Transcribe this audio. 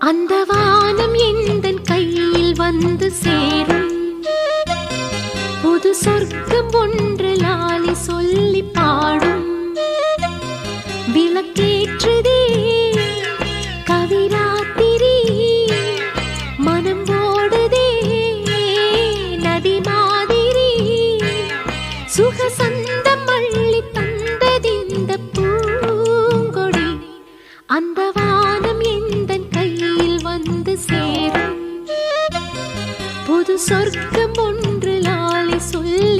அந்த வானம் எந்தன் கையில் வந்து சேரும். புது சொர்க்கம் ஒன்று லாலி சொல்லி பாடும். விளக்கேற்றுதே கவிராத்திரி, மனம் ஓடுதே நதி மாதிரி. சுகசந்தம் அள்ளி தந்ததிந்த பூங்கொடி. அந்த வானம் எந்தன் கையில் வந்து சேரும். புது சொர்க்கம் ஒன்று லாலி சொல்லி